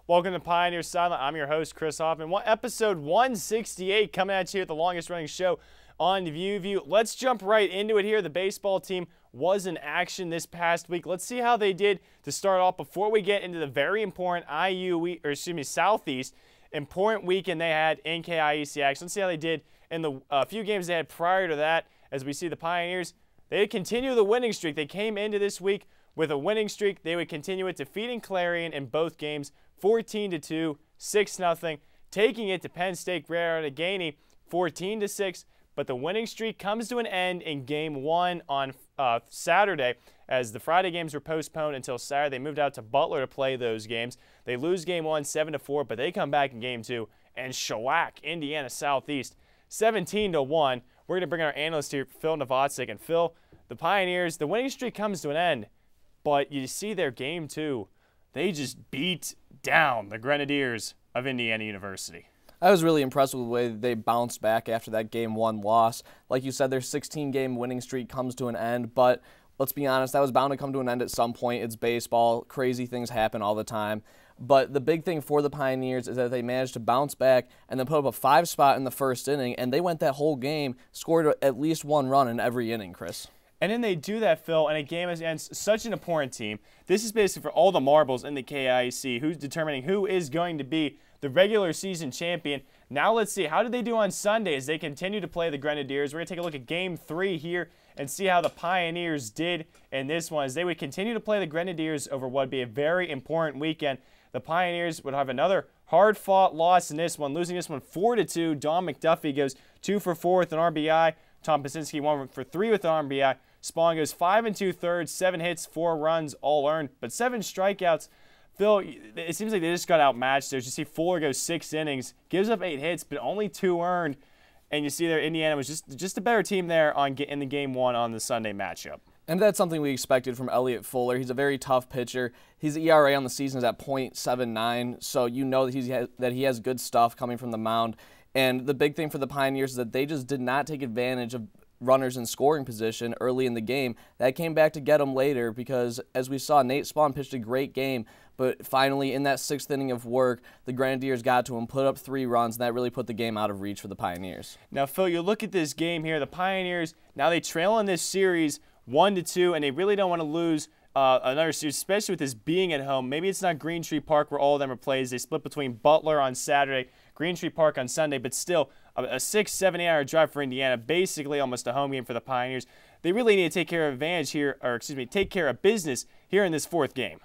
Welcome to Pioneers Sideline. I'm your host, Chris Hoffman. Episode 168 coming at you at the longest running show on ViewView. Let's jump right into it here. The baseball team was in action this past week. Let's see how they did to start off before we get into the very important Southeast important weekend they had in KIAC action. Let's see how they did in the few games they had prior to that. As we see the Pioneers, they continue the winning streak. They came into this week with a winning streak. They would continue it, defeating Clarion in both games, 14-2, 6-0, taking it to Penn State Great 14-6. But the winning streak comes to an end in Game 1 on Saturday, as the Friday games were postponed until Saturday. They moved out to Butler to play those games. They lose Game 1 7-4, but they come back in Game 2 and shellac Indiana Southeast 17-1. We're going to bring in our analyst here, Phil Novotzik. And Phil, the Pioneers, the winning streak comes to an end, but you see their Game 2, they just beat down the Grenadiers of Indiana University. I was really impressed with the way they bounced back after that Game 1 loss. Like you said, their 16-game winning streak comes to an end, but let's be honest, that was bound to come to an end at some point. It's baseball. Crazy things happen all the time. But the big thing for the Pioneers is that they managed to bounce back and then put up a 5 spot in the first inning, and they went that whole game, scored at least 1 run in every inning, Chris. And then they do that, Phil, in a game against such an important team. This is basically for all the marbles in the KIAC, who's determining who is going to be the regular season champion. Now let's see, how did they do on Sunday as they continue to play the Grenadiers? We're going to take a look at Game 3 here and see how the Pioneers did in this one, as they would continue to play the Grenadiers over what would be a very important weekend. The Pioneers would have another hard-fought loss in this one, losing this one 4-2. Don McDuffie goes 2 for 4 with an RBI. Tom Pasinski 1 for 3 with an RBI. Spawn goes 5 2/3, 7 hits, 4 runs, all earned, but 7 strikeouts. Phil, it seems like they just got outmatched there. You see Fuller goes 6 innings, gives up 8 hits, but only 2 earned. And you see there Indiana was just a better team there in the Game 1 on the Sunday matchup. And that's something we expected from Elliott Fuller. He's a very tough pitcher. His ERA on the season is at .79, so you know that he has good stuff coming from the mound. And the big thing for the Pioneers is that they just did not take advantage of runners in scoring position early in the game. That came back to get them later because, as we saw, Nate Spawn pitched a great game, but finally in that 6th inning of work, the Grenadiers got to him, put up 3 runs, and that really put the game out of reach for the Pioneers. Now, Phil, you look at this game here, the Pioneers, now they trail in this series 1-2, and they really don't want to lose another series, especially with this being at home. Maybe it's not Green Tree Park where all of them are played. They split between Butler on Saturday, Green Tree Park on Sunday, but still a 6, 7, 8 hour drive for Indiana, basically almost a home game for the Pioneers. They really need to take care of take care of business here in this 4th game.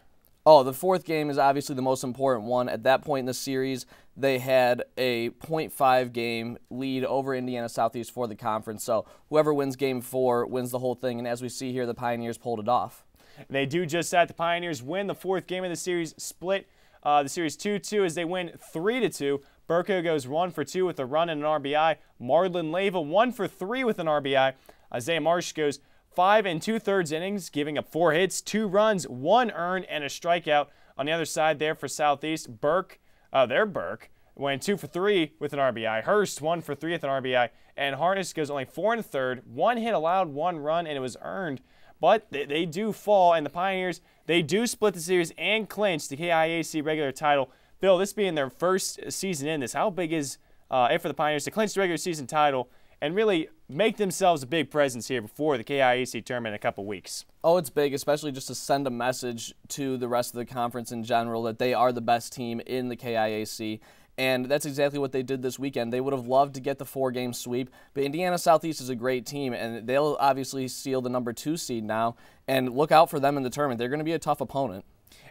Oh, the 4th game is obviously the most important one. At that point in the series, they had a .5 game lead over Indiana Southeast for the conference. So whoever wins Game 4 wins the whole thing. And as we see here, the Pioneers pulled it off. And they do just that. The Pioneers win the 4th game of the series, split the series 2-2 as they win 3-2. Burko goes 1 for 2 with a run and an RBI. Marlon Leyva 1 for 3 with an RBI. Isaiah Marsh goes 5 2/3 innings, giving up 4 hits, 2 runs, 1 earned, and a strikeout. On the other side there for Southeast, Burke went 2 for 3 with an RBI. Hurst 1 for 3 with an RBI. And Harness goes only 4 1/3, 1 hit allowed, 1 run, and it was earned. But they do fall, and the Pioneers, they do split the series and clinch the KIAC regular title. Bill, this being their first season in this, how big is it for the Pioneers to clinch the regular season title and really make themselves a big presence here before the KIAC tournament in a couple weeks? Oh, it's big, especially just to send a message to the rest of the conference in general that they are the best team in the KIAC. And that's exactly what they did this weekend. They would have loved to get the 4-game sweep, but Indiana Southeast is a great team, and they'll obviously seal the number 2 seed now. And look out for them in the tournament. They're going to be a tough opponent.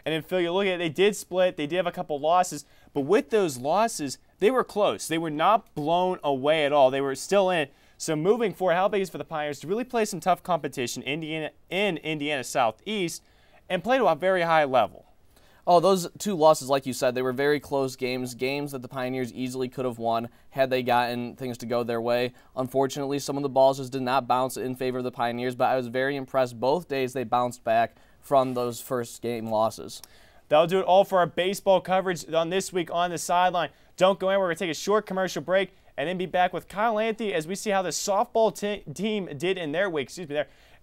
And then, Phil, you look at it, they did split. They did have a couple losses, but with those losses, they were close. They were not blown away at all. They were still in it. So moving forward, how big is it for the Pioneers to really play some tough competition in Indiana Southeast and play to a very high level? Oh, those 2 losses, like you said, they were very close games that the Pioneers easily could have won had they gotten things to go their way. Unfortunately, some of the balls just did not bounce in favor of the Pioneers, but I was very impressed. Both days they bounced back from those first game losses. That'll do it all for our baseball coverage on this week on the Sideline. Don't go anywhere. We're going to take a short commercial break and then be back with Kyle Anthony as we see how the softball team did in their week,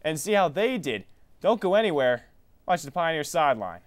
and see how they did. Don't go anywhere. Watch the Pioneers Sideline.